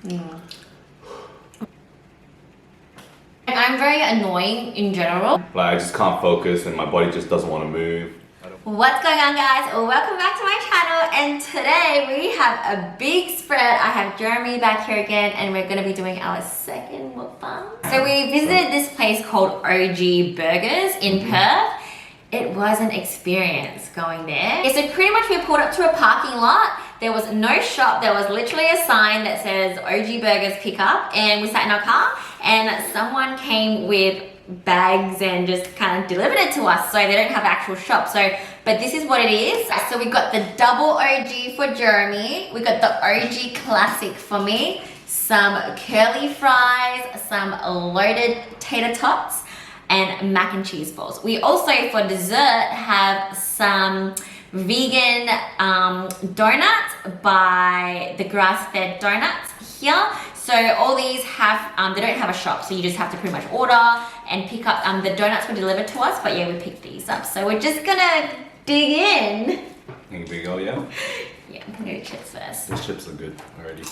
I'm very annoying in general. Like I just can't focus and my body just doesn't want to move. What's going on, guys? Welcome back to my channel, and today we have a big spread. I have Jeremy back here again, and we're going to be doing our second mukbang. So we visited this place called OG Burgers in Perth. It was an experience going there. Yeah, so pretty much we pulled up to a parking lot. There was no shop. There was literally a sign that says OG Burgers Pickup, and we sat in our car and someone came with bags and just kind of delivered it to us. So they don't have actual shop. But this is what it is. So we got the double OG for Jeremy. We got the OG classic for me. Some curly fries, some loaded tater tots, and mac and cheese balls. We also, for dessert, have some vegan donuts by the grass-fed donuts here. So all these have, they don't have a shop, so you just have to pretty much order and pick up. The donuts were delivered to us, but yeah, we picked these up. So we're just gonna dig in. Here we go, yeah? Yeah, I'm gonna do chips first. The chips are good already.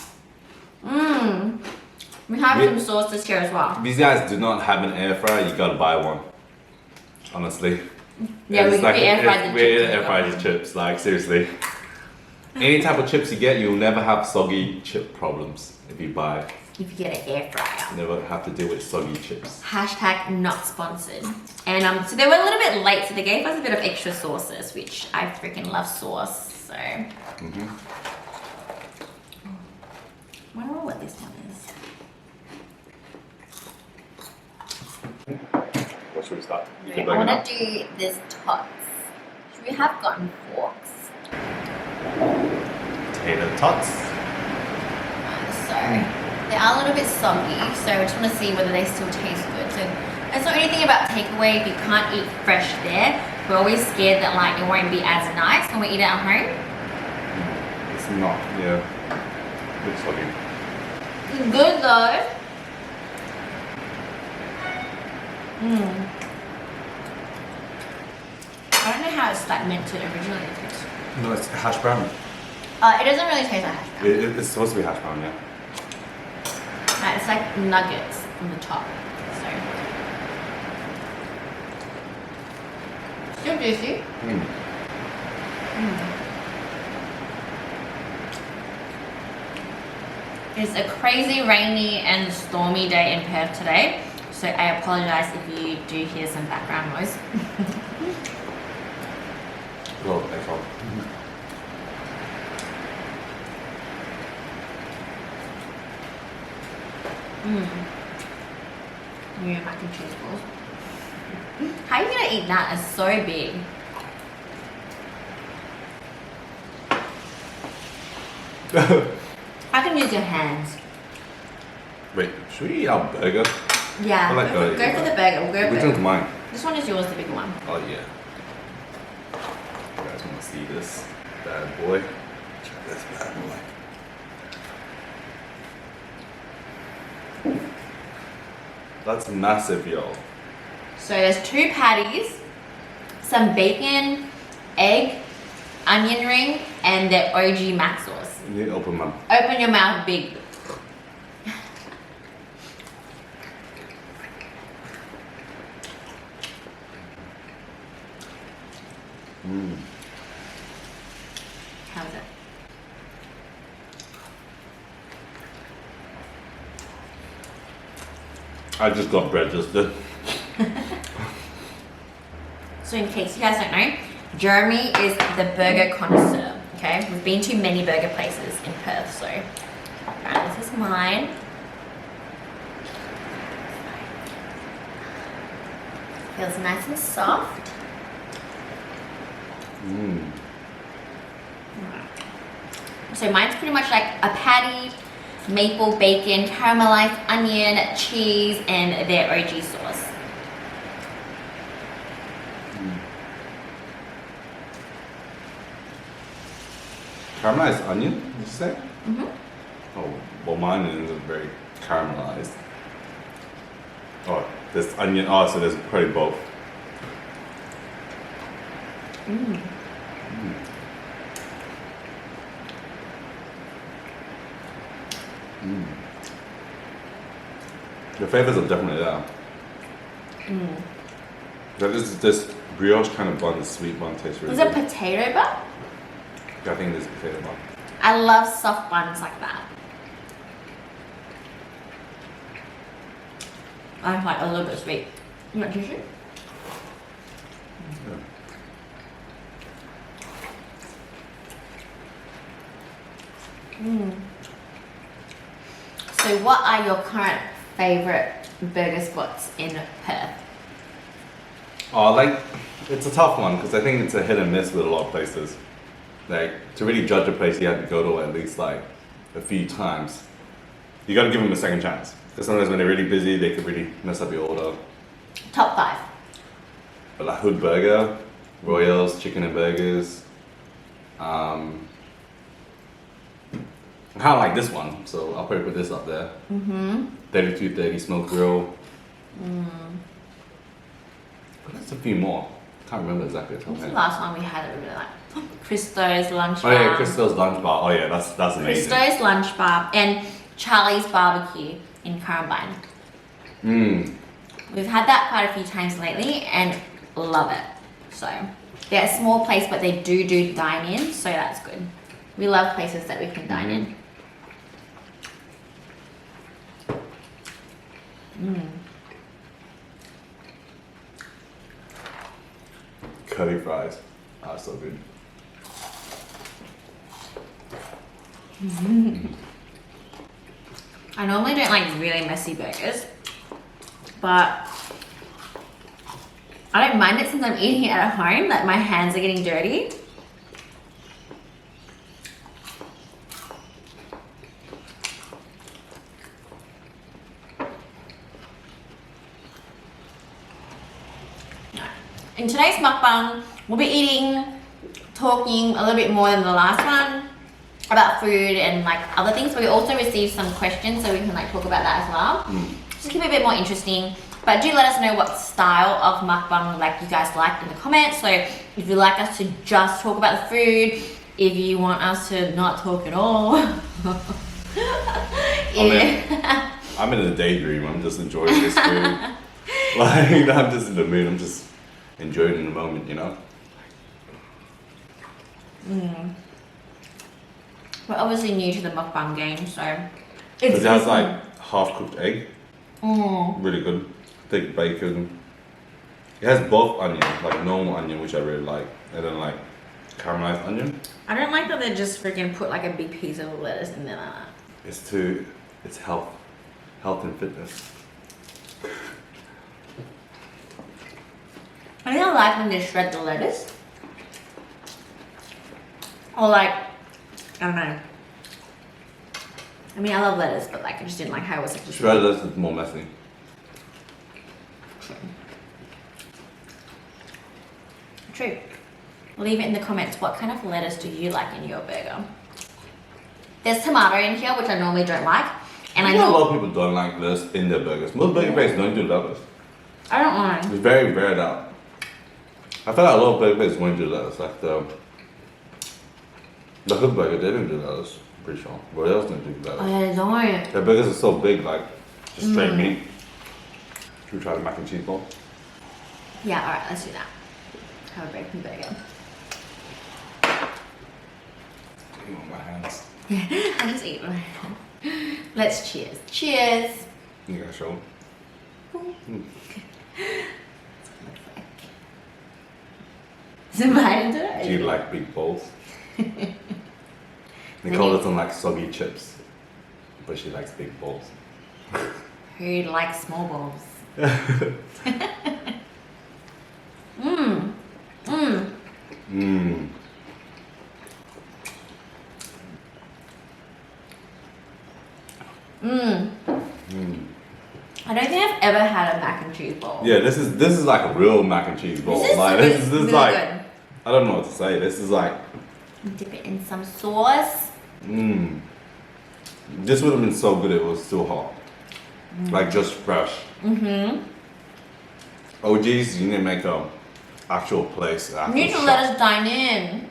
We have some sauces here as well. These guys do not have an air fryer, you gotta buy one. Honestly. Yeah, we air fried the chips. Air fried these chips, like seriously. Any type of chips you get, you'll never have soggy chip problems if you buy. If you get an air fryer. You never have to deal with soggy chips. Hashtag not sponsored. And so they were a little bit late, so they gave us a bit of extra sauces, which I freaking love sauce, so. I wonder what this one is. What should we start? I want to do this tots. Should we have gotten forks? Tatertots. So they are a little bit soggy, so I just want to see whether they still taste good. So that's not anything about takeaway if you can't eat fresh there. We're always scared that like it won't be as nice when we eat it at home. It's not, yeah. It's soggy. It's good though. I don't know how it's like meant to originally taste. No, it's hash brown. It doesn't really taste like hash brown. It's supposed to be hash brown, yeah. It's like nuggets on the top. So still juicy. It's a crazy rainy and stormy day in Perth today, so I apologize if you do hear some background noise. Oh, echo. Yeah, mac and cheese balls. How are you gonna eat that? It's so big. I can use your hands. Wait, should we eat our burger? Yeah, I like go for the burger. We'll go Which for one's mine? This one is yours, the bigger one. Oh yeah. You guys want to see this bad boy? Check this bad boy. That's massive, y'all. So there's 2 patties, some bacon, egg, onion ring, and the OG mac sauce. You need to open my... Open your mouth big. How's it? I just got bread just then. So in case you guys don't know, Jeremy is the burger connoisseur, okay? We've been to many burger places in Perth, so this is mine. Feels nice and soft. So mine's pretty much like a patty, maple bacon, caramelized onion, cheese, and their OG sauce. Caramelized onion, did you say? Oh, well mine is very caramelized. Oh, there's onion, oh, so there's probably both. The flavors are definitely there. This brioche kind of bun, this sweet bun tastes really Is it good. potato bun? Yeah, I think this is potato bun. I love soft buns like that. I like a little bit sweet. You want tissue? Yeah. So what are your current favorite burger spots in Perth? Oh, like, it's a tough one because I think it's a hit and miss with a lot of places. Like, to really judge a place, you have to go to at least like a few times. You got to give them a second chance. Because sometimes when they're really busy, they could really mess up your order. Top 5. But like Hood Burger, Royals, Chicken and Burgers. I kind of like this one, so I'll probably put this up there. 3230 Smoke Grill. But there's a few more. Can't remember exactly the top What's the head. last one we had that we really like? Christo's Lunch Oh Bar. yeah, Crystal's Lunch Bar. Oh yeah, that's amazing. Christo's Lunch Bar and Charlie's Barbecue in Carambine. We've had that quite a few times lately and love it. So they're a small place, but they do dine in, so that's good. We love places that we can dine in. Curly fries. Oh, so good. I normally don't like really messy burgers, but I don't mind it since I'm eating it at home, that my hands are getting dirty. In today's mukbang, we'll be talking a little bit more than the last one about food and like other things. But we also received some questions, so we can like talk about that as well. Just keep it a bit more interesting. But do let us know what style of mukbang like you guys like in the comments. So if you like us to just talk about the food, if you want us to not talk at all. I'm in a daydream. I'm just enjoying this food. Like, I'm just in the mood. I'm just enjoying it in the moment, you know? We're obviously new to the mukbang game, so Because it has like half-cooked egg. Really good. Thick bacon. It has both onion, like normal onion, which I really like, and then like caramelized onion. I don't like that they just freaking put like a big piece of lettuce in there like that. It's health and fitness. I think I like when they shred the lettuce. Or like, I don't know. I mean, I love lettuce, but like I just didn't like how it was like just Shredded lettuce is more messy. True. Leave it in the comments. What kind of lettuce do you like in your burger? There's tomato in here, which I normally don't like. And I know a know lot of people don't like lettuce in their burgers. Most burger places don't do lettuce. I don't mind. It's very rare that. I feel like a lot of burger places won't do lettuce. Like the Hood Burger, they didn't do lettuce. I'm pretty sure. Royals didn't do lettuce. Oh yeah, they don't. Their burgers are so big, like just straight meat. Should we try the mac and cheese bowl? Yeah, alright, let's do that. Have a bacon burger. Eating on my hands. I just eat my hand. Let's cheers. Cheers! You gotta show them. Is it bite into it? Do you like big bowls? Nicole doesn't like soggy chips, but she likes big bowls. Who likes small bowls? I don't think I've ever had a mac and cheese bowl. Yeah, this is like a real mac and cheese bowl. This is Like really, this is really like good. I don't know what to say. This is like Dip it in some sauce. this would have been so good if it was still hot. Like just fresh. OGs, you need to make a actual place. You need to let us dine in.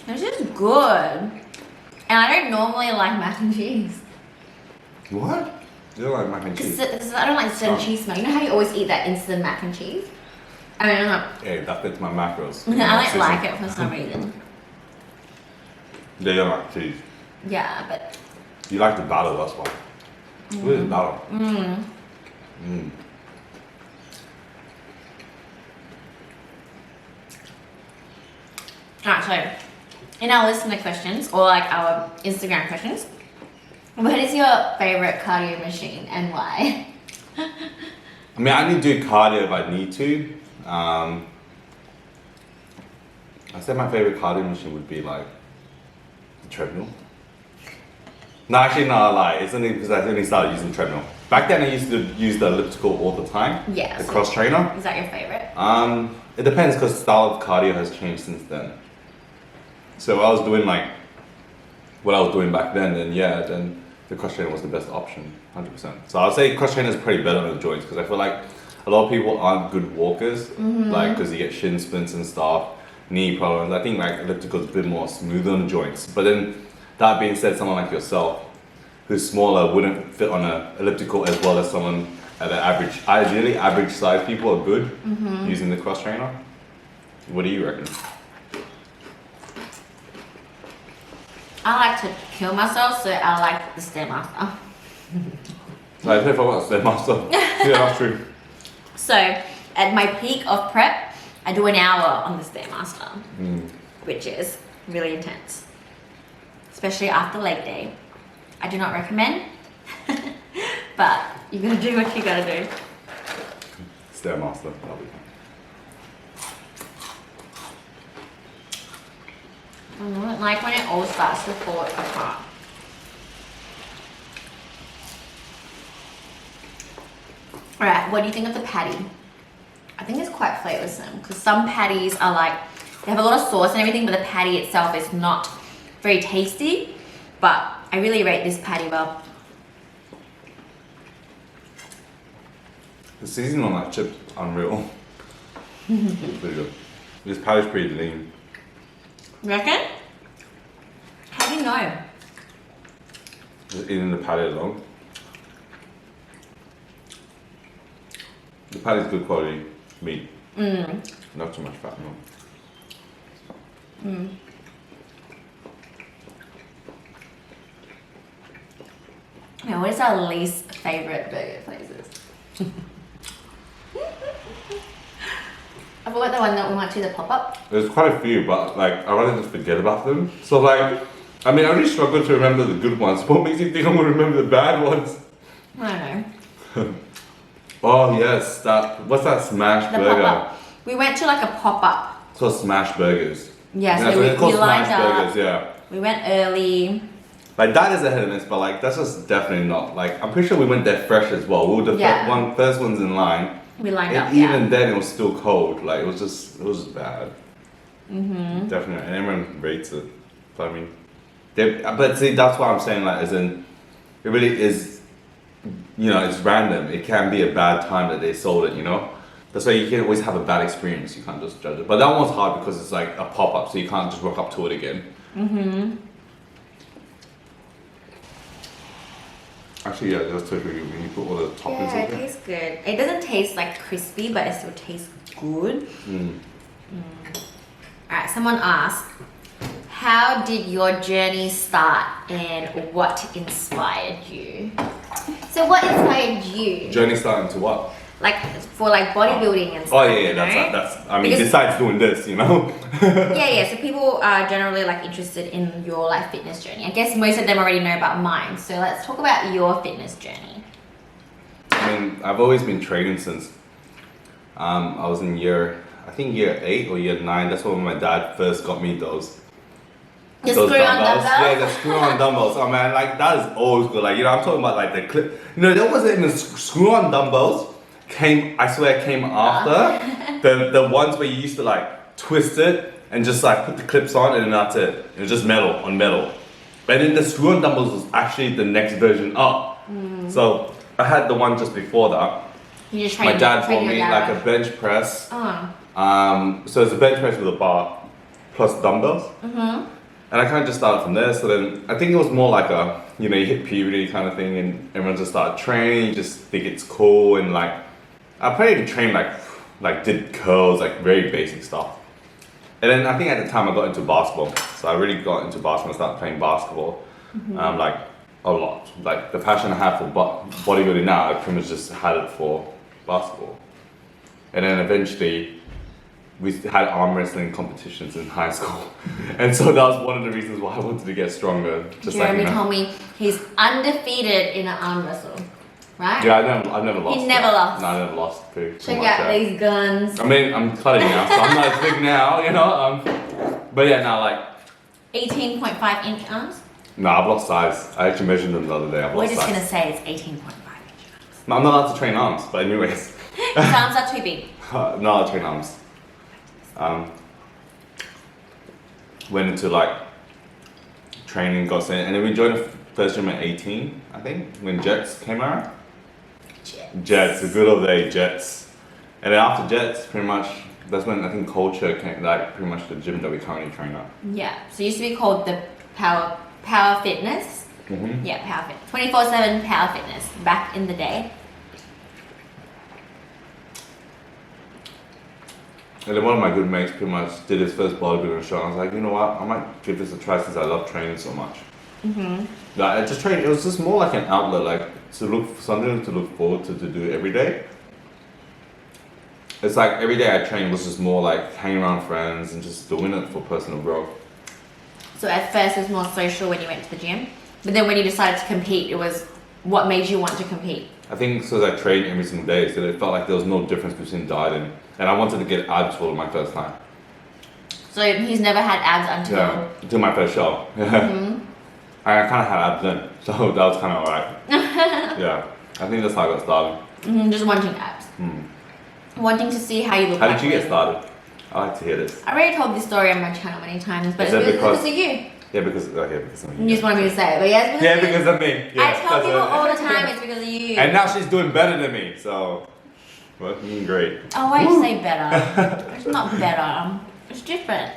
This is good. And I don't normally like mac and cheese. What? You don't like mac and cheese? Because I don't like certain cheese smell. You know how you always eat that instant mac and cheese? I mean, Hey, that fits my macros. I don't like it for some reason. Yeah, you don't like cheese. Yeah, but... You like the batter, that's why. What is batter? Alright, so in our listener questions, or like our Instagram questions, what is your favorite cardio machine and why? I mean, I need to do cardio if I need to. I said my favorite cardio machine would be like the treadmill. No, actually, no, I lie. It's only because I only started using treadmill. Back then, I used to use the elliptical all the time. Yeah. The cross trainer. Is that your favorite? It depends because style of cardio has changed since then. So I was doing like what I was doing back then, then the cross trainer was the best option, 100%. So I'll say cross trainer is pretty better on the joints because I feel like a lot of people aren't good walkers, like because you get shin splints and stuff, knee problems. I think like elliptical is a bit more smooth on the joints. But then that being said, someone like yourself who's smaller wouldn't fit on an elliptical as well as someone at an average. Ideally, average size people are good using the cross trainer. What do you reckon? I like to kill myself, so I like the Stairmaster. I think I want Stairmaster. Yeah, that's true. So, at my peak of prep, I do an hour on the Stairmaster, which is really intense, especially after leg day. I do not recommend, but you gotta do what you gotta do. Stairmaster, that'll be Like when it all starts to fall apart. Alright, what do you think of the patty? I think it's quite flavoursome because some patties are like, they have a lot of sauce and everything, but the patty itself is not very tasty. But I really rate this patty well. The seasoning on that chip's unreal. It's pretty good. This patty's pretty lean. You reckon? How do you know? Just eating the patty alone. The patty's good quality meat. Not too much fat, no. Now, what is our least favourite burger places? I forgot the one that we went to, the pop-up. There's quite a few, but like I rather just forget about them. So like, I mean, I really struggle to remember the good ones. What makes you think I'm gonna remember the bad ones? I don't know. Oh yes, what's that smash The burger? pop-up. We went to like a pop-up. It's called Smash Burgers. Yeah, Yeah, so it's called we lined Smash up. Burgers, yeah. We went early. Like that is a hit and miss, but like that's just definitely not like I'm pretty sure we went there fresh as well. We were the first ones in line. We lined And up, even then it was still cold. Like it was just bad. Definitely, and everyone rates it. But I mean, but see, that's what I'm saying. Like, as in, it really is. You know, it's random. It can be a bad time that they sold it. You know, that's why you can always have a bad experience. You can't just judge it. But that one's hard because it's like a pop up, so you can't just rock up to it again. Actually, yeah, that's totally good when you put all the toppings Yeah, in it there. tastes good. It doesn't taste like crispy, but it still tastes good. Alright, someone asked, how did your journey start and what inspired you? So what inspired you? Journey starting to what? Like for like bodybuilding and stuff. Oh yeah, you know? that's. I mean, Because- besides doing this, you know. Yeah, so people are generally like interested in your like fitness journey. I guess most of them already know about mine. So let's talk about your fitness journey. I mean, I've always been training since I was in year 8 or year 9. That's when my dad first got me those The screw-on dumbbells? Yeah, the screw-on dumbbells. Oh man, like that is always good. Like, you know, I'm talking about like the clip. You know, there wasn't even screw-on dumbbells. Came after the ones where you used to like twist it and just like put the clips on and then that's it. It was just metal on metal. And then the screw-on dumbbells was actually the next version up. So I had the one just before that. You just My dad bought me like a bench press. Oh. So it's a bench press with a bar plus dumbbells. And I kind of just started from there. So then I think it was more like a, you know, you hit puberty kind of thing, and everyone just started training. You just think it's cool, and like I probably trained like did curls, like very basic stuff. And then I think at the time I got into basketball, so I really got into basketball. I started playing basketball, like a lot. Like the passion I have for bodybuilding now, I pretty much just had it for basketball. And then eventually, we had arm wrestling competitions in high school, and so that was one of the reasons why I wanted to get stronger. Just Jeremy like, told me he's undefeated in an arm wrestle, right? Yeah, I've never lost. He never lost. No, I never lost. Check out these guns. I mean, I'm cutting now, so I'm not as big now, you know. But yeah, now like 18.5-inch arms. no, I've lost size. I actually measured them the other day. I've We're lost just size. gonna say it's 18.5-inch arms. No, I'm not allowed to train arms, but anyways, His arms are too big. not allowed to train arms. Went into like training, got sent, and then we joined the first gym at 18, I think, when Jets came around. Jets, the good old day Jets. And then after Jets, pretty much, that's when I think Culture came, like pretty much the gym that we currently train at. Yeah. So it used to be called the Power Fitness. Yeah, Power Fitness. 24/7 Power Fitness back in the day. And then one of my good mates pretty much did his first bodybuilding show. And I was like, you know what, I might give this a try since I love training so much. Like, I just trained, it was just more like an outlet, like something to look forward to do every day. It's like every day I trained was just more like hanging around friends and just doing it for personal growth. So at first it was more social when you went to the gym, but then when you decided to compete, it was what made you want to compete? I think because I trained every single day, so it felt like there was no difference between dieting. And I wanted to get abs for my first time. So he's never had abs until... Yeah, until my first show. I kind of had abs then, so that was kind of alright. Yeah, I think that's how I got started. Just wanting abs. Wanting to see how you look How like did you get when- started? I like to hear this. I already told this story on my channel many times, but Is it's that because of you. Yeah, because of me. You just wanted me to say it, but yeah, it's Yeah, of you. because of me. I Yes, tell that's people it. all the time it's because of you. And now she's doing better than me, so working great. Oh, why you say better? It's not better. It's different.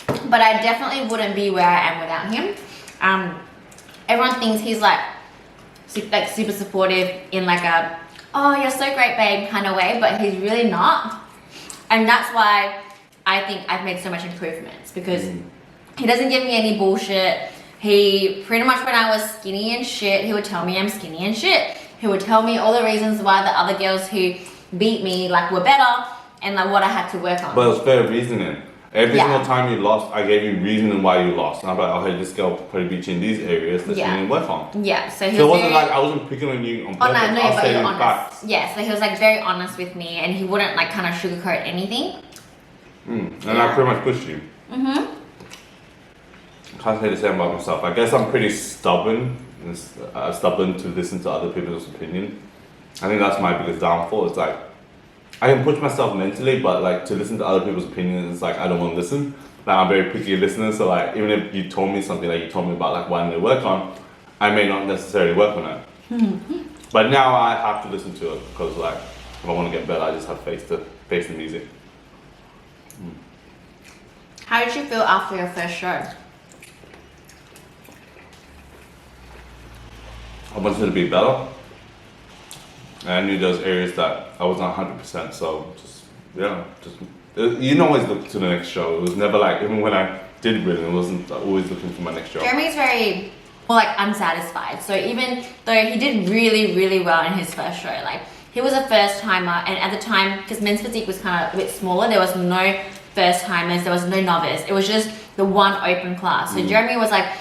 But I definitely wouldn't be where I am without him. Everyone thinks he's like super supportive in like a, oh, you're so great, babe, kind of way, but he's really not. And that's why I think I've made so much improvements, because he doesn't give me any bullshit. He pretty much, when I was skinny and shit, he would tell me I'm skinny and shit. He would tell me all the reasons why the other girls who beat me like were better and like what I had to work on. But it was fair reasoning. Every Yeah. single time you lost, I gave you reasoning why you lost. And I'm like, okay, this girl probably beat you in these areas that Yeah. she didn't work on. Yeah, so he So it was wasn't very... like I wasn't picking on you on Oh purpose. no, no, I was but saying you're honest. facts. Yeah, so he was like very honest with me, and he wouldn't like kind of sugarcoat anything. And I Yeah. pretty much pushed you. Can't say the same about myself. I guess I'm pretty stubborn. Stubborn to listen to other people's opinion. I think that's my biggest downfall. It's like I can push myself mentally, but like to listen to other people's opinions, it's like I don't want to listen. Like I'm a very picky listener, so like even if you told me something that you told me about like what I need to work on, I may not necessarily work on it. But now I have to listen to it because like if I want to get better, I just have face the music. How did you feel after your first show? I wanted to be better. And I knew those areas that I wasn't 100%, so you can always look to the next show. It was never like, even when I did win, it wasn't always looking for my next show. Jeremy's very more like unsatisfied. So even though he did really, really well in his first show, like he was a first timer, and at the time, because men's physique was kind of a bit smaller, there was no first timers, there was no novice. It was just the one open class. So Jeremy was like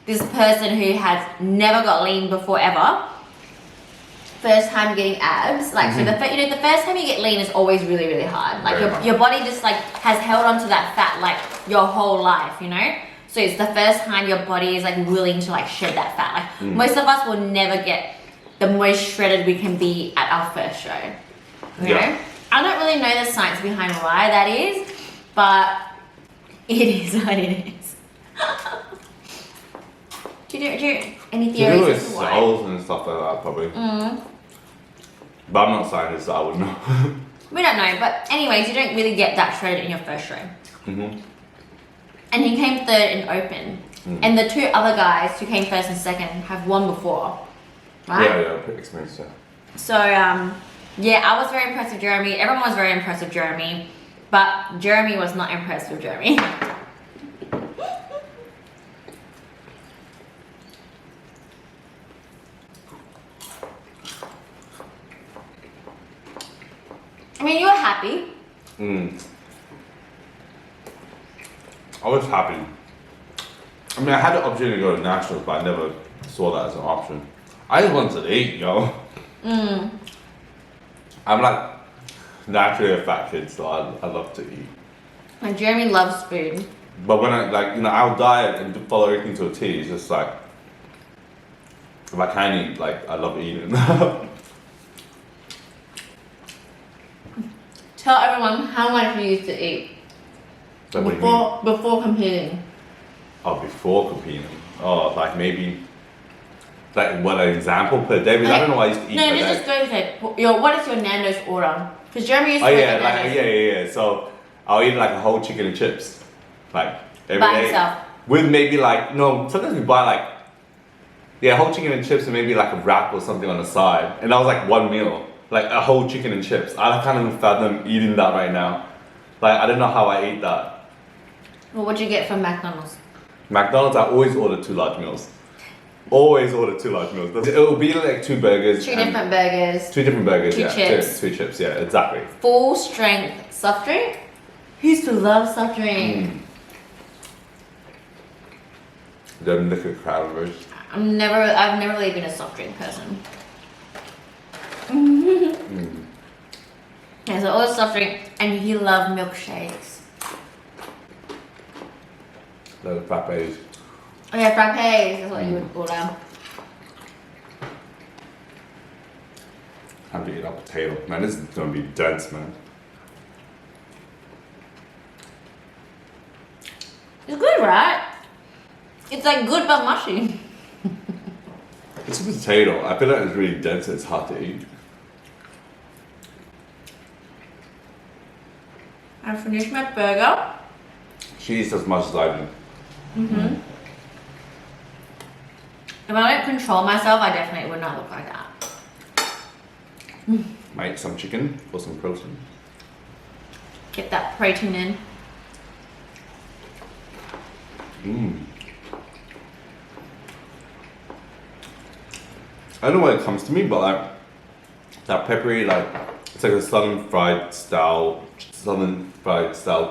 this person who has never got lean before ever. First time getting abs, like so the first time you get lean is always really, really hard. Like your body just like has held on to that fat like your whole life, you know. So it's the first time your body is like willing to like shed that fat. Like most of us will never get the most shredded we can be at our first show. You know? I don't really know the science behind why that is, but it is what it is. Do you any To do theories with as to why? cells and stuff like that, probably. But I'm not a scientist, so I wouldn't know. We don't know, but anyways, you don't really get that shredded in your first show. and he came third in open. And the two other guys who came first and second have won before, right? Yeah, pretty experienced, yeah. So, yeah, I was very impressed with Jeremy. Everyone was very impressed with Jeremy. But Jeremy was not impressed with Jeremy. I mean, you were happy. I was happy. I mean, I had the opportunity to go to nationals, but I never saw that as an option. I just wanted to eat, yo. I'm like naturally a fat kid, so I love to eat. And Jeremy loves food. But when I I'll diet and follow everything to a T. It's just like if I can eat, like I love eating. Tell everyone how much you used to eat Like, what do you mean? before competing. Oh, before competing. Oh, like maybe like what an example per day. Because I don't know what I used to eat No, per let's day. just go with it. What is your Nando's order? Because Jeremy used to Oh work yeah, at like Nando's. yeah. So I'll eat like a whole chicken and chips, like every By day. himself. With maybe like no. Sometimes we buy like whole chicken and chips and maybe like a wrap or something on the side, and that was like one meal, like a whole chicken and chips. I can't even fathom eating that right now. Like I don't know how I ate that. Well, what'd you get from McDonald's? McDonald's, I always order 2 large meals. Always order 2 large meals. It will be like 2 burgers. Two and different burgers. 2 different burgers. Two Yeah, chips. Two chips. Yeah, exactly. Full strength soft drink. Who used to love soft drink? The liquor crowders. I've never really been a soft drink person. Yeah, so always soft drink, and he loved milkshakes. The frappes. Oh yeah, frappes. That's what you would order. Time to eat a potato. Man, this is gonna be dense, man. It's good, right? It's like good but mushy. It's a potato. I feel like it's really dense and it's hard to eat. I finished my burger. She eats as much as I do. If I don't control myself, I definitely would not look like that. Might eat some chicken for some protein. Get that protein in. I don't know what it comes to me, but like that peppery, like it's like a southern fried style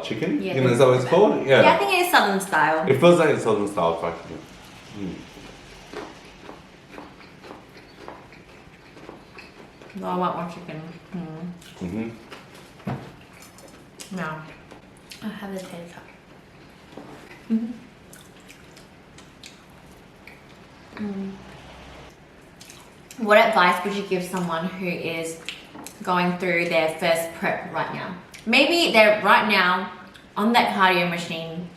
chicken. Yeah, You know, is that what it's called? Yeah, I think it is southern style. It feels like a southern style fried chicken. No, I want more chicken. No. I have the tater tot. What advice would you give someone who is going through their first prep right now? Maybe they're right now on that cardio machine,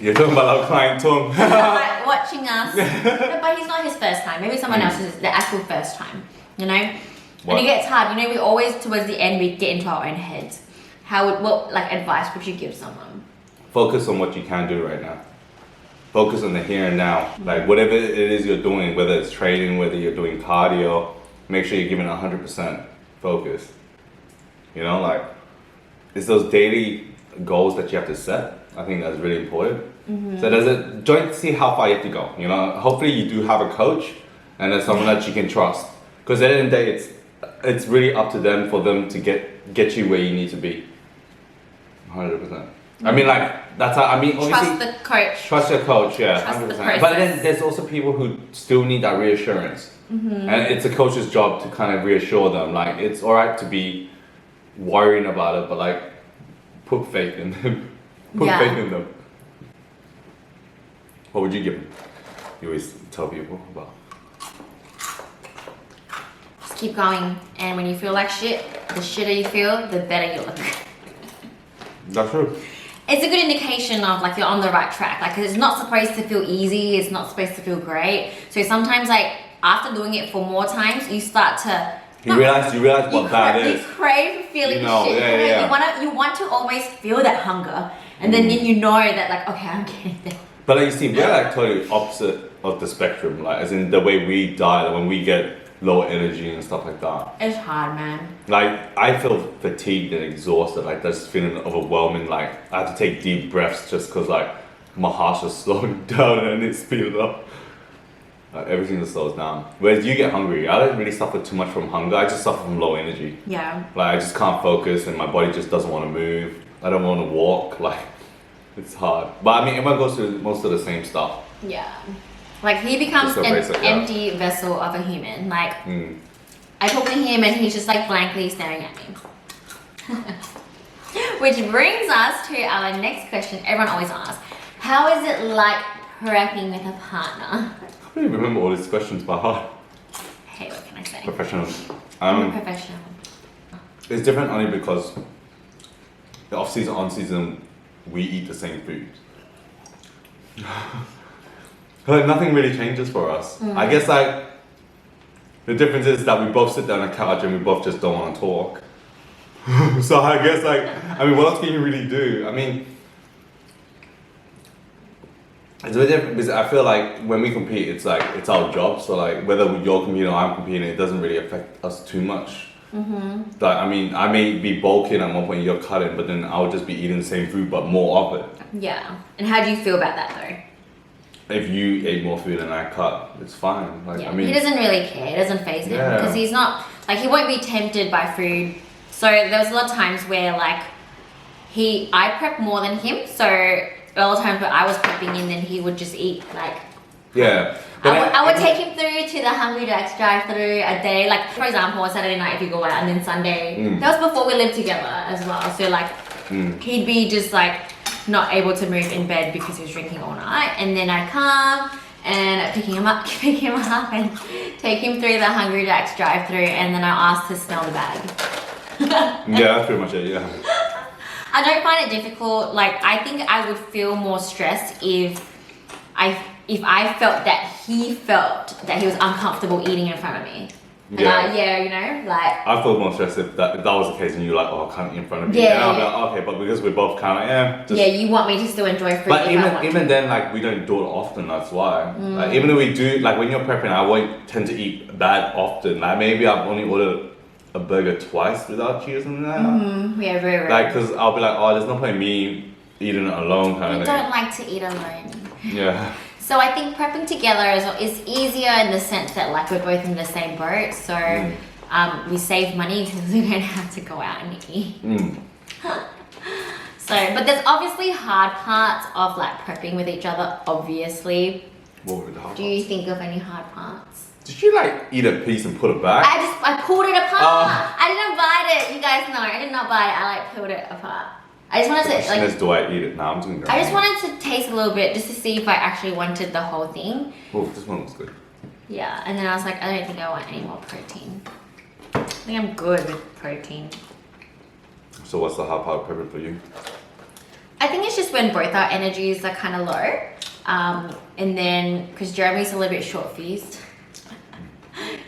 You're talking about our client Tom. like watching us. No, but he's not his first time. Maybe someone else's is the actual first time. You know, What? and it gets hard. You know, we always towards the end we get into our own heads. What like advice would you give someone? Focus on what you can do right now. Focus on the here and now. Like whatever it is you're doing, whether it's training, whether you're doing cardio, make sure you're giving 100% focus. You know, like it's those daily goals that you have to set. I think that's really important. So try to see how far you have to go. You know, hopefully you do have a coach and there's someone that you can trust. Because at the end of the day, it's really up to them for them to get you where you need to be. 100%. I mean, like that's how. I mean, obviously, Trust the coach. trust your coach. Yeah, Trust the 100%. process. But then there's also people who still need that reassurance, and it's a coach's job to kind of reassure them. Like it's alright to be worrying about it, but like put faith in them. Put Yeah. faith in them. What would you give them? You always tell people about. Just keep going, and when you feel like shit, the shitter you feel, the better you look. That's true. It's a good indication of like you're on the right track. Like 'cause it's not supposed to feel easy. It's not supposed to feel great. So sometimes like after doing it for more times, you start to. You realize what that You is. crave feeling You know, shit. yeah, yeah. You want to always feel that hunger. And then you know that like, okay, I'm getting there. But like you see, we're like totally opposite of the spectrum, like as in the way we die, like when we get low energy and stuff like that. It's hard, man. Like I feel fatigued and exhausted, like this feeling overwhelming, like I have to take deep breaths just because like my heart's just slowing down and it's speeding up. Like, everything just slows down. Whereas you get hungry, I don't really suffer too much from hunger, I just suffer from low energy. Yeah. Like I just can't focus and my body just doesn't want to move. I don't want to walk, like it's hard. But I mean, everyone goes through most of the same stuff. Yeah. Like he becomes So an basic, yeah. empty vessel of a human. Like I talk to him and he's just like blankly staring at me. Which brings us to our next question everyone always asks. How is it like prepping with a partner? I don't even remember all these questions by heart. Hey, what can I say? Professional. I'm a professional. It's different only because the off season, on season, we eat the same food. Like nothing really changes for us. I guess like the difference is that we both sit down on a couch and we both just don't want to talk. So I guess like, I mean, what else can you really do? I mean, it's a bit different because I feel like when we compete, it's like, it's our job. So like whether you're competing or I'm competing, it doesn't really affect us too much. Like, I mean, I may be bulking at one point, you're cutting, but then I'll just be eating the same food, but more of it. Yeah. And how do you feel about that though? If you ate more food than I cut, it's fine. Like, Yeah. I mean, He doesn't really care. It doesn't faze him Yeah. because he's not like he won't be tempted by food. So there was a lot of times where like I prep more than him. So a lot of times where I was prepping and then he would just eat like. yeah. I would take him through to the Hungry Jacks drive-through a day. Like for example, on Saturday night if you go out and then Sunday. That was before we lived together as well. So like he'd be just like not able to move in bed because he was drinking all night. And then I'd come and pick him up and take him through the Hungry Jacks drive-through and then I asked to smell the bag. Yeah, that's pretty much it, yeah. I don't find it difficult. Like I think I would feel more stressed if I felt that he was uncomfortable eating in front of me. Yeah, you know, like. I feel more stressed if that was the case and you were like, oh, I can't eat in front of you. Yeah, and I'll be like, okay, but because we're both kind of, yeah, you want me to still enjoy food. But if I want even to. then, like, we don't do it often, that's why. Like, even though we do, like, when you're prepping, I won't tend to eat that often. Like, maybe I've only ordered a burger twice without cheese or something like that. Yeah, very rare. Like, because I'll be like, oh, there's no point in me eating it alone kind We of thing. don't like to eat alone. Yeah. So I think prepping together is easier in the sense that like we're both in the same boat. So we save money because we don't have to go out and eat. So, but there's obviously hard parts of like prepping with each other, obviously. What were the hard Do you think of any hard parts? Did you, like, eat a piece and put it back? I pulled it apart. Oh. I didn't bite it. You guys know, I did not bite it. I like pulled it apart. I just wanted to Question like. is, do I eat it? Nah, I'm doing that. I just wanted to taste a little bit just to see if I actually wanted the whole thing. Oh, this one looks good. Yeah, and then I was like, I don't think I want any more protein. I think I'm good with protein. So what's the hard part of prepping for you? I think it's just when both our energies are kind of low. And then, because Jeremy's a little bit short-fused.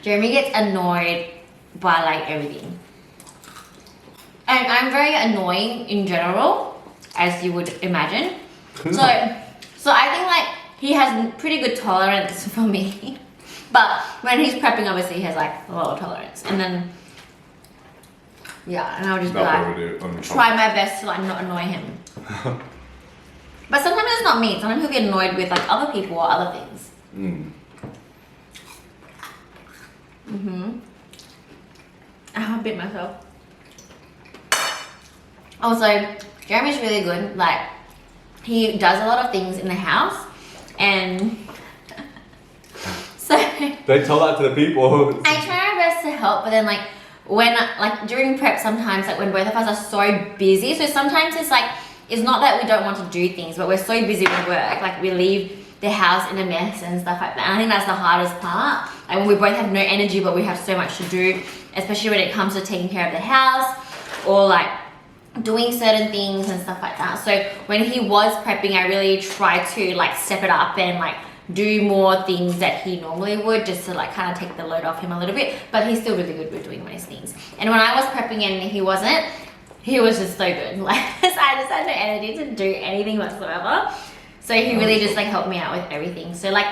Jeremy gets annoyed by like everything. And I'm very annoying in general, as you would imagine. So I think like he has pretty good tolerance for me. But when he's prepping, obviously he has like a lot of tolerance. And then, yeah, and I'll just be like, try my best to like not annoy him. But sometimes it's not me. Sometimes he'll get annoyed with like other people or other things. I bit myself. Also, Jeremy's really good. Like, he does a lot of things in the house, and so They tell that to the people. I try my best to help, but then like when like during prep, sometimes like when both of us are so busy, so sometimes it's like it's not that we don't want to do things, but we're so busy with work, like we leave the house in a mess and stuff like that. And I think that's the hardest part. Like when we both have no energy, but we have so much to do, especially when it comes to taking care of the house or like doing certain things and stuff like that. So when he was prepping, I really tried to like step it up and like do more things that he normally would, just to like kind of take the load off him a little bit. But he's still really good with doing most things. And when I was prepping and he wasn't, he was just so good. Like, I just had no energy to do anything whatsoever. So he really just like helped me out with everything. So like,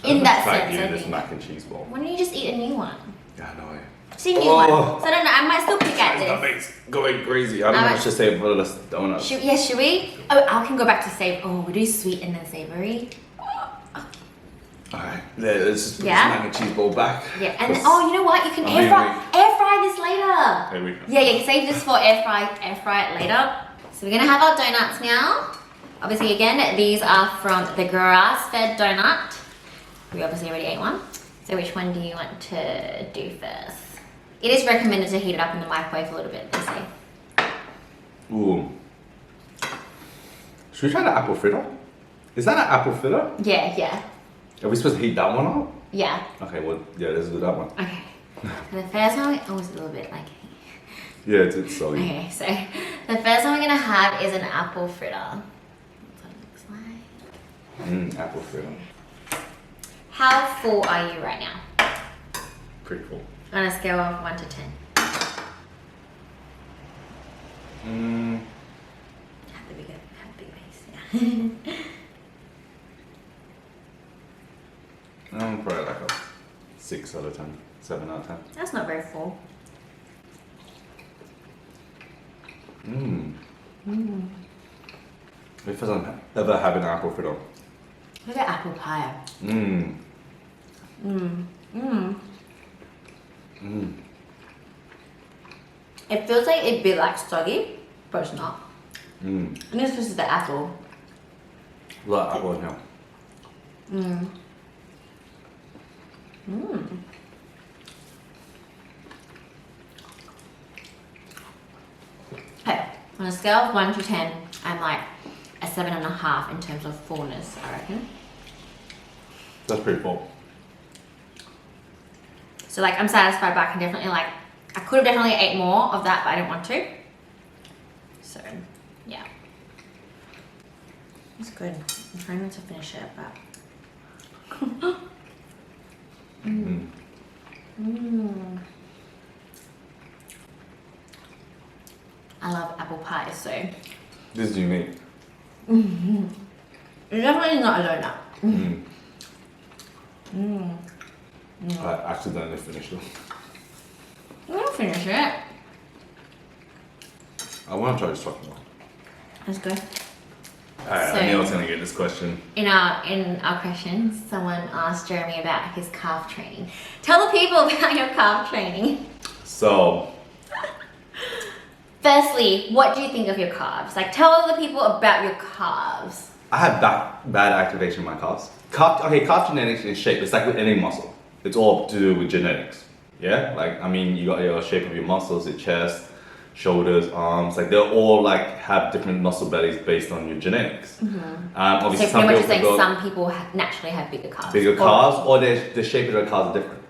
in that sense, I this think, mac and cheese bowl. why don't you just eat a new one? Yeah, I know. See, new one. So I don't know. I might still pick at this. Stomach's going crazy. I don't know. Let's just say for the donuts. Should we? Oh, I can go back to save. Oh, we do sweet and then savory. Alright, let's just put Yeah? this mac and cheese bowl back. Yeah, and oh, you know what? You can air fry this later. There we go. Yeah, save this for air fry it later. So we're gonna have our donuts now. Obviously, again, these are from the grass-fed donut. We obviously already ate one. So which one do you want to do first? It is recommended to heat it up in the microwave a little bit, they say. Ooh. Should we try the apple fritter? Is that an apple fritter? Yeah. Are we supposed to heat that one up? Yeah. Okay, well, yeah, let's do that one. Okay. So the first one, oh, it's a little bit like. Yeah, it's soggy. Okay, so the first one we're gonna have is an apple fritter. That's what it looks like. Apple fritter. How full are you right now? Pretty cool. On a scale of 1 to 10. Have a big face, yeah. Probably like a 6 out of 10, 7 out of 10. That's not very full. If I'm ever having an apple fritter. Look at apple pie. It feels like it'd be like soggy, but it's not. And it's just the apple. A lot of apple in here. Okay, on a scale of 1 to 10, I'm like a 7.5 in terms of fullness, I reckon. That's pretty full. So like I'm satisfied, but I can definitely like, I could have definitely ate more of that, but I didn't want to. So, yeah. It's good. I'm trying not to finish it, but. I love apple pie, so. This is unique. It's definitely not a donut. I accidentally finished it. I'll finish it. I want to try this chocolate one. That's good. Alright, I knew I was gonna get this question. In our questions, someone asked Jeremy about his calf training. Tell the people about your calf training. So, Firstly, what do you think of your calves? Like, tell the people about your calves. I had bad activation in my calves. Calf genetics is shape. It's like with any muscle. It's all to do with genetics. Yeah? Like, I mean, you got your shape of your muscles, your chest, shoulders, arms. Like, they're all like have different muscle bellies based on your genetics. Obviously, So pretty much you're saying some people naturally have bigger calves. bigger calves, or the shape of their calves are different.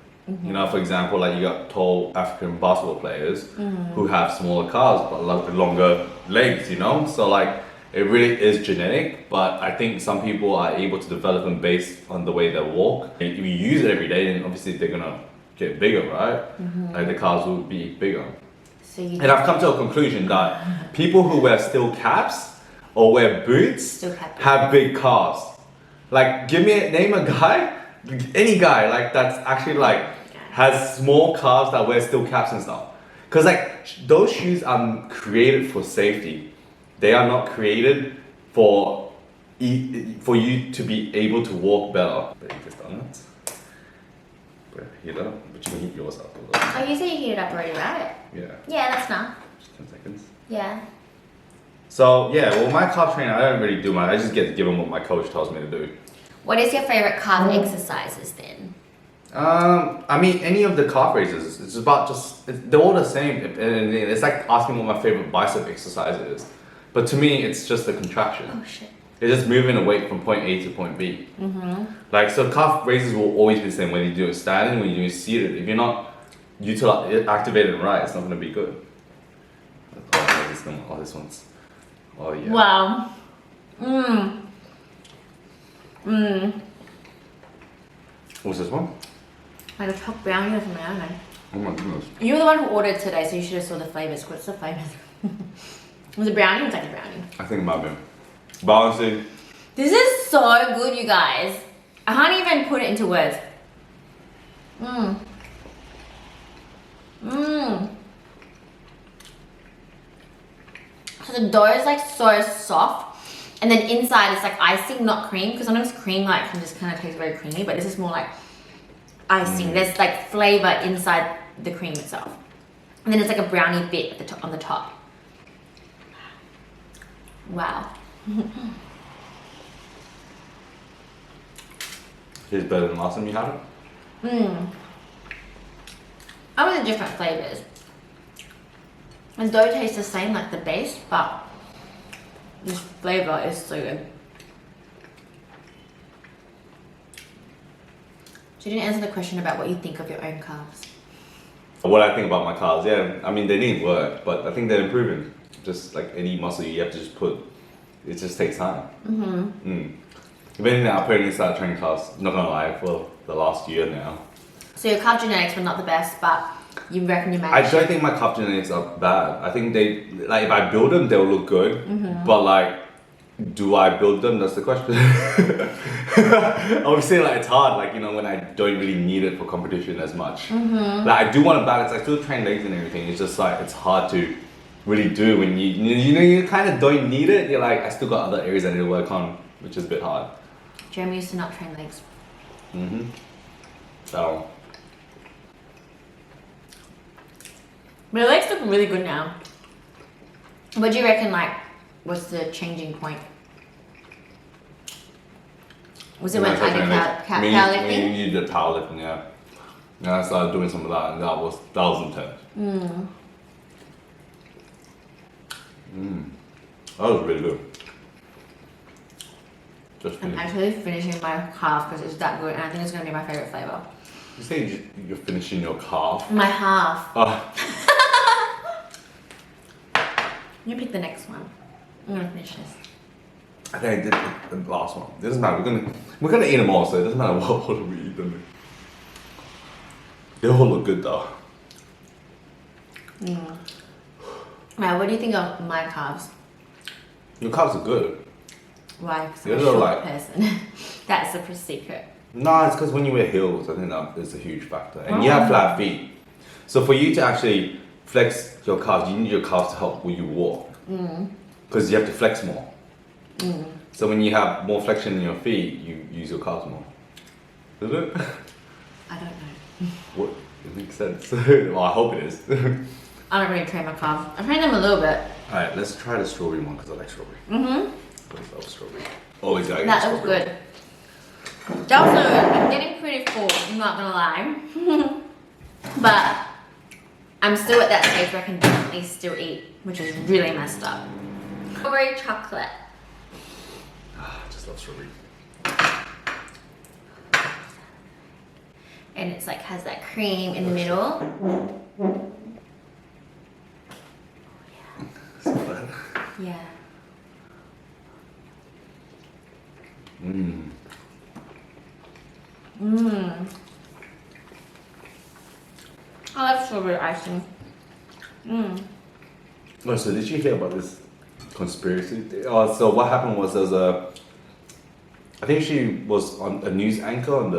You know, for example, like you got tall African basketball players who have smaller calves but longer legs, you know? So like, it really is genetic, but I think some people are able to develop them based on the way they walk. And if you use it every day, then obviously they're gonna get bigger, right? Like the calves will be bigger. So you And I've come to a conclusion that people who wear steel caps or wear boots have big calves. Like, name a guy, any guy, like that's actually like has small calves that wear steel caps and stuff. Cause like those shoes are created for safety. They are not created for you to be able to walk better. But eat this donuts. Heat up, but you can heat yours up a little. Oh, you said you heated up already, right? Yeah. Yeah, that's enough. Just 10 seconds. Yeah. So yeah, well my calf training, I don't really do much. I just get given what my coach tells me to do. What is your favorite calf exercises then? I mean, any of the calf raises. It's about they're all the same. And it's like asking what my favorite bicep exercise is. But to me, it's just a contraction. Oh shit. It's just moving a weight from point A to point B. Like, so calf raises will always be the same when you do it standing, when you do it seated. If you're not activated right, it's not going to be good. Oh, this one's. Oh, yeah. Wow. What's this one? Like a chopped brownie or something, I don't know. Oh my goodness. You were the one who ordered today, so you should have saw the flavors. What's the flavors? Was it brownie? It was like a brownie. I think it might be. But honestly, This is so good, you guys. I can't even put it into words. Mmm. Mmm. So the dough is like so soft, and then inside it's like icing, not cream. Because sometimes cream like can just kind of taste very creamy, but this is more like icing. There's like flavor inside the cream itself, and then it's like a brownie bit at the top, on the top. Wow. tastes better than last time you had it. Mmm. I want the different flavors. The dough tastes the same like the base, but this flavor is so good. So you didn't answer the question about what you think of your own calves. What I think about my calves, yeah, I mean they need work, but I think they're improving. Just like any muscle, you have to just put. It just takes time. If anything, I put started training class. Not gonna lie, for the last year now. So your calf genetics were not the best, but you reckon you I managed. don't think my calf genetics are bad. I think they like if I build them, they'll look good. But like, do I build them? That's the question. Obviously, like it's hard. Like when I don't really need it for competition as much. Like I do want to balance. I still train legs and everything. It's just like it's hard to really do when you kind of don't need it. You're like I still got other areas I need to work on, which is a bit hard. Jeremy used to not train legs. So But your legs look really good now. What do you reckon, like, what's the changing point? Was it when I did powerlifting? You did powerlifting, yeah. And I started doing some of that, and that was intense. That was really good. Just I'm finished. actually finishing my calf because it's that good, and I think it's going to be my favorite flavor. You say you're finishing your calf? My half. Oh, You pick the next one. I'm going to finish this. I think I did the last one. It doesn't matter. We're gonna eat them all, so it doesn't matter what order we eat them in. They all look good though. Now, what do you think of my calves? Your calves are good. Why? Because I'm Yeah, a they're short like- person. That's the secret. No, it's because when you wear heels, I think that is a huge factor. And you have flat feet. So for you to actually flex your calves, you need your calves to help when you walk. Because you have to flex more. So when you have more flexion in your feet, you use your calves more. Does it? I don't know. What? It makes sense. Well, I hope it is. I don't really train my calves. I train them a little bit. Alright, let's try the strawberry one because I like strawberry. I love strawberry. Always gotta get That was strawberry. good. Also, I'm getting pretty full, I'm not gonna lie. But I'm still at that stage where I can definitely still eat, which is really messed up. Strawberry chocolate. I just love strawberry. And it's like has that cream in the middle. See that? Yeah. I love strawberry icing. Oh, so did you hear about this conspiracy? So what happened was I think she was on a news anchor on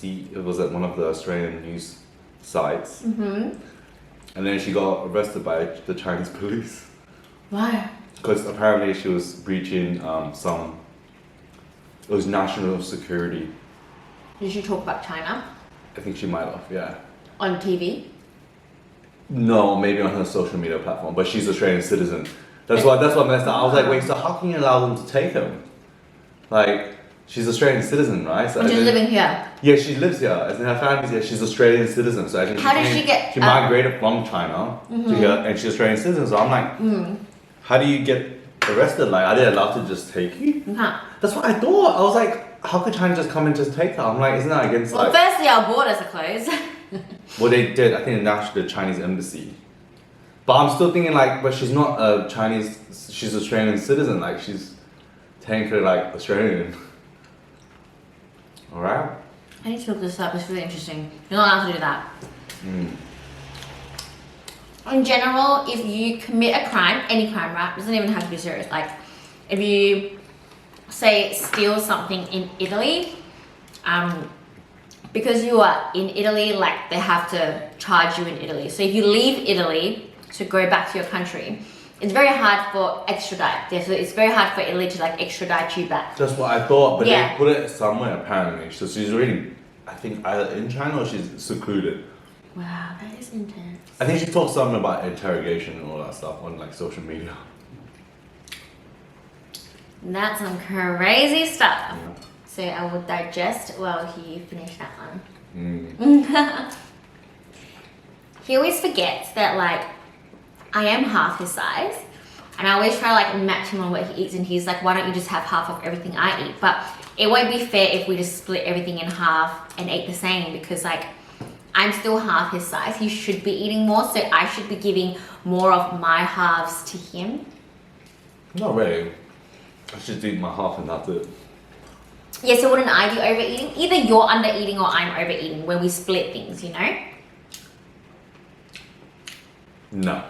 it was at one of the Australian news sites. And then she got arrested by the Chinese police. Why? Because apparently she was breaching it was national security. Did she talk about China I think she might have, yeah. on TV? No, maybe on her social media platform, but she's Australian citizen. That's what messed up. I was like, wait, so how can you allow them to take him? Like, she's Australian citizen, right? So And she's living here. Yeah, she lives here. As in her family's here. She's Australian citizen. So I think How did she get- She migrated from China to here, and she's Australian citizen. So I'm like, how do you get arrested? Like, are they allowed to just take you? You can't. That's what I thought. I was like, how could China just come and just take her? I'm like, isn't that against Well, like? firstly, our borders are closed. Well, they did. I think the Chinese embassy. But I'm still thinking like, but she's not a Chinese. She's Australian citizen. Like she's technically like Australian. All right. I need to look this up. It's really interesting. You're not allowed to do that. in general, if you commit a crime, any crime, right? It doesn't even have to be serious. Like, if you say steal something in Italy, because you are in Italy, like they have to charge you in Italy. So if you leave Italy to go back to your country, it's very hard for extradite. So it's very hard for Italy to like extradite you back. That's what I thought, but Yeah. they put it somewhere apparently. So she's really, I think, either in China or she's secluded. Wow, that is intense. I think she talked something about interrogation and all that stuff on like social media. That's some crazy stuff. Yeah. So I will digest while he finish that one. Mm. He always forgets that like I am half his size, and I always try to like match him on what he eats, and he's like, why don't you just have half of everything I eat? But it won't be fair if we just split everything in half and ate the same, because like I'm still half his size. He should be eating more, so I should be giving more of my halves to him. Not really. I should eat my half and that's it. Yeah, so wouldn't I be overeating? Either you're under eating or I'm overeating when we split things, you know? No.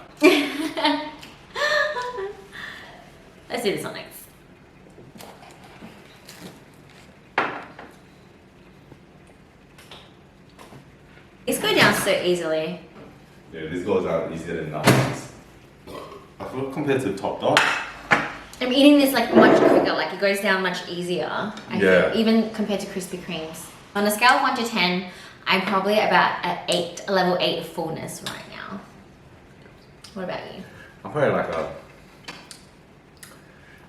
Let's do this one next. It's going down so easily. Yeah, this goes out easier than that. I feel compared to Top Dog. I'm eating this like much quicker, like it goes down much easier. I Yeah. feel, even compared to Krispy Kremes. On a scale of 1 to 10, I'm probably about at 8, a level 8 of fullness right now. What about you? I'm probably like a.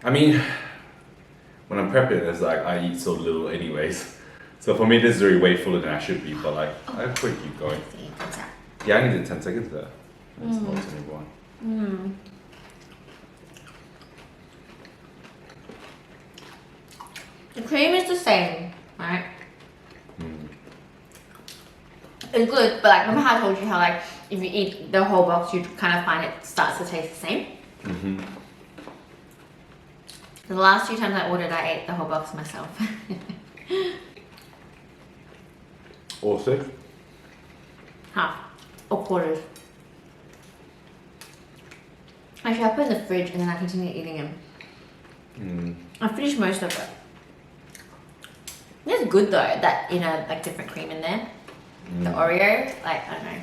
I mean, when I'm prepping, it's like I eat so little anyways. So for me, this is really way fuller than I should be, but like, I probably keep going. See, what's that? Yeah, I needed 10 seconds there. That's not anyone. The cream is the same, right? It's good, but like, remember how I told you how like, if you eat the whole box, you kind of find it starts to taste the same? The last 2 times I ordered, I ate the whole box myself. Or 6? Half. Or quarters. Actually, I put it in the fridge and then I continued eating them. I finished most of it. It's good though, that, you know, like different cream in there. The Oreo, like, I don't know.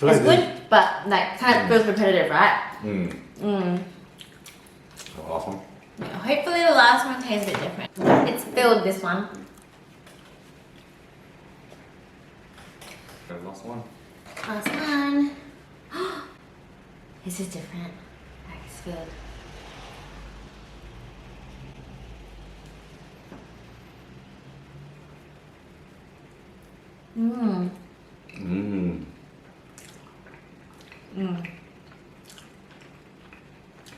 It's good, but like kind of feels repetitive, right? Awesome. Yeah, hopefully the last one tastes a bit different. It's filled, this one. The last one. Last one. This is different. Like, it's filled.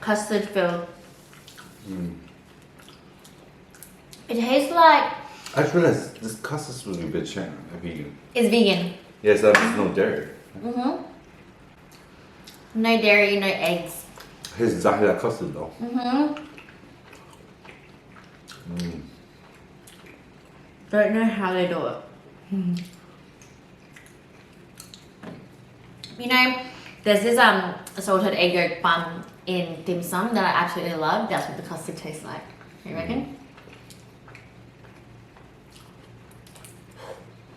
Custard filled. It tastes like I just realized this custard was a bit vegan. it's vegan. Yes, there's no dairy. No dairy, no eggs. It's exactly like custard though. Don't know how they do it. You know, there's this salted egg yolk bun in dim sum that I absolutely love. That's what the custard tastes like. You reckon?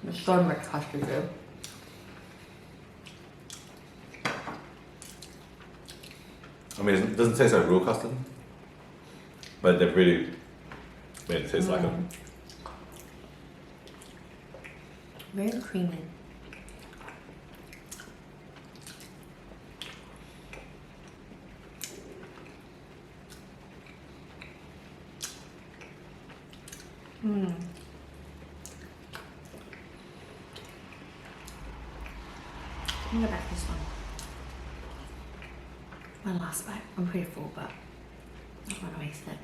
There's so much custard there. I mean, it doesn't taste like real custard, but they've really made it taste like it. Very creamy. I'm gonna go back to this one. One last bite. I'm pretty full, but I don't want to waste it.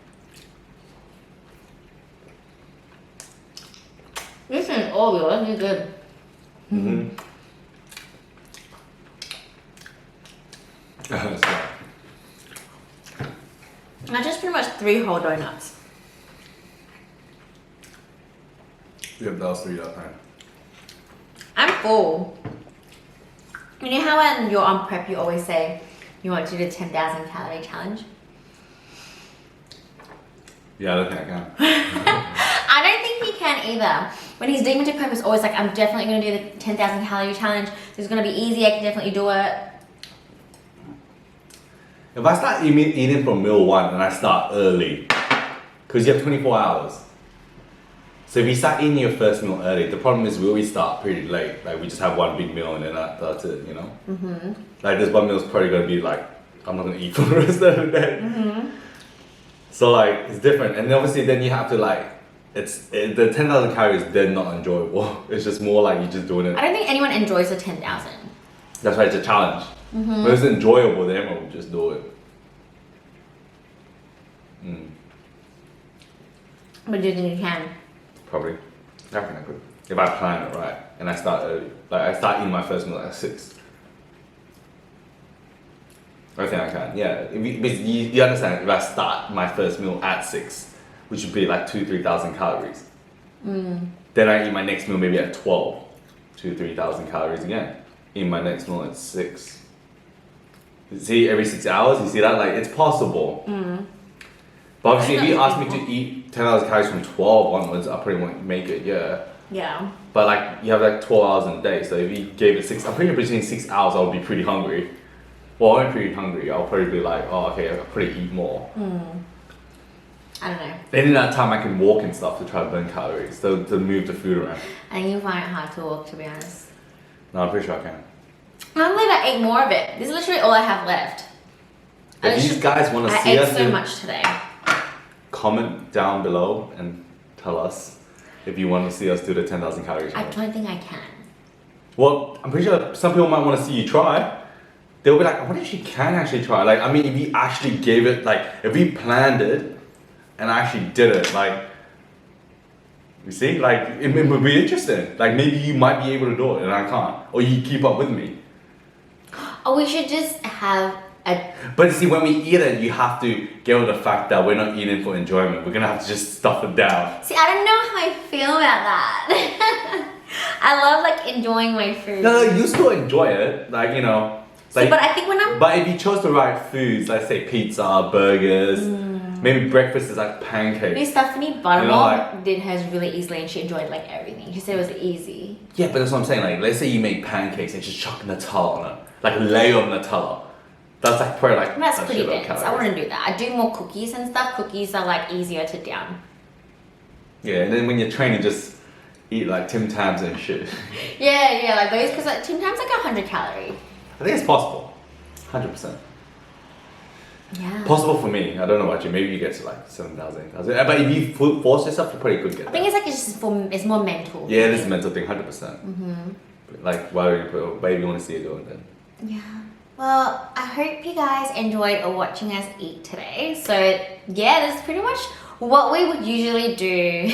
This is all yours. You're good. That's right. I just pretty much 3 whole donuts. Yep, that was 3 that time. I'm full. You know how when you're on prep, you always say you want to do the 10,000 calorie challenge? Yeah, I don't think I can. I don't think he can either. When he's deep into prep, it's always like, I'm definitely going to do the 10,000 calorie challenge. It's going to be easy. I can definitely do it. If I start eating from meal 1 and I start early, because you have 24 hours. So if you start eating your first meal early, the problem is we always start pretty late. Like we just have one big meal and then that's it, you know? Mm-hmm. Like this one meal is probably going to be like, I'm not going to eat for the rest of the day. Mm-hmm. So like, it's different. And obviously then you have to like, the 10,000 calories, they're not enjoyable. It's just more like you're just doing it. I don't think anyone enjoys the 10,000. That's why it's a challenge. Mm-hmm. But it's enjoyable, then everyone will just do it. Mm. But do you think you can? Probably. I reckon I could. If I plan it right and I start early. Like I start eating my first meal at 6. I think I can, yeah. You understand, if I start my first meal at 6, which would be like 2,000-3,000 calories. Then I eat my next meal maybe at 12, 2,000-3,000 calories again. Eat my next meal at 6. See, every 6 hours, you see that? Like, it's possible. But obviously, if you ask me to eat 10,000 calories from 12 onwards, I probably won't make it, yeah. Yeah. But like, you have like 12 hours in a day, so if you gave it 6, I'm pretty sure between 6 hours, I would be pretty hungry. Well, I'm pretty hungry. I'll probably be like, oh, okay, I'll probably eat more. I don't know. Then in that time, I can walk and stuff to try to burn calories, to move the food around. I think you find it hard to walk, to be honest. No, I'm pretty sure I can. I'm glad I ate more of it. This is literally all I have left. If these guys want to see I us, ate so much today. Comment down below and tell us if you want to see us do the 10,000 calories challenge. I don't think I can. Well, I'm pretty sure some people might want to see you try. They'll be like, I wonder if she can actually try. Like, I mean, if you actually gave it, like, if we planned it and actually did it, like, you see, like, it would be interesting. Like, maybe you might be able to do it and I can't. Or you keep up with me. Oh, we should just have a... But see, when we eat it, you have to get with the fact that we're not eating for enjoyment. We're going to have to just stuff it down. See, I don't know how I feel about that. I love, like, enjoying my food. No, you still enjoy it. Like, you know. Like, See, but I think when I'm... But if you chose the right foods, like say pizza, burgers, maybe breakfast is like pancakes. Maybe Stephanie Buttermilk You know, like- did hers really easily and she enjoyed like everything. She said it was easy. Yeah, but that's what I'm saying. Like, let's say you make pancakes and just chuck Nutella on it, like a layer of Nutella. That's like probably like That's a pretty shitload of dense. I calories. wouldn't do that. I do more cookies and stuff. Cookies are like easier to down. Yeah, and then when you're training, just eat like Tim Tams and shit. Yeah, like those because like Tim Tams like 100 calorie. I think it's possible, 100%. Yeah. Possible for me. I don't know about you. Maybe you get to like 7,000. But if you force yourself, you probably could get. I think it's like it's more mental. Yeah, it is a mental thing, 100%. Like, why would you put? Why do you want to see it doing then? Yeah. Well, I hope you guys enjoyed watching us eat today. So yeah, that's pretty much what we would usually do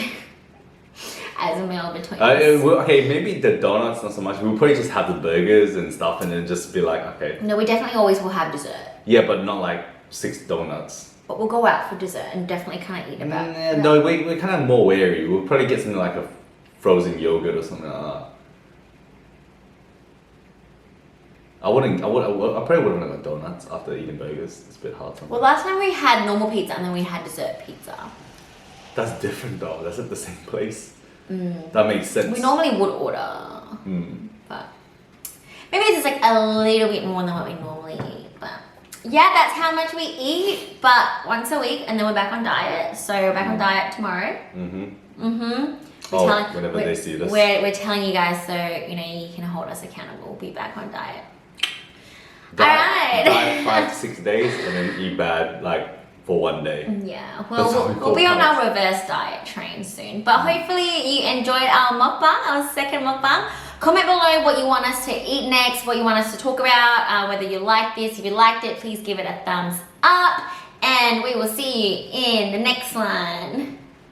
as a meal between us. Okay, maybe the donuts not so much. We'll probably just have the burgers and stuff, and then just be like, okay. No, we definitely always will have dessert. Yeah, but not like 6 donuts. But we'll go out for dessert and definitely kind of eat about. No, we're kind of more wary. We'll probably get something like a frozen yogurt or something like that. I probably wouldn't have donuts after eating burgers. It's a bit hard sometimes. Well, last time we had normal pizza and then we had dessert pizza. That's different though. That's at the same place. That makes sense. We normally would order. But maybe this is like a little bit more than what we normally eat. But yeah, that's how much we eat. But once a week and then we're back on diet. So we're back on diet tomorrow. Whenever they see this. We're telling you guys so, you know, you can hold us accountable. We'll be back on diet. Diet 5 to 6 days and then eat bad like for 1 day. Yeah, well, we'll be on our reverse diet train soon. But hopefully you enjoyed our mukbang, our second mukbang. Comment below what you want us to eat next, what you want us to talk about, whether you like this. If you liked it, please give it a thumbs up. And we will see you in the next one.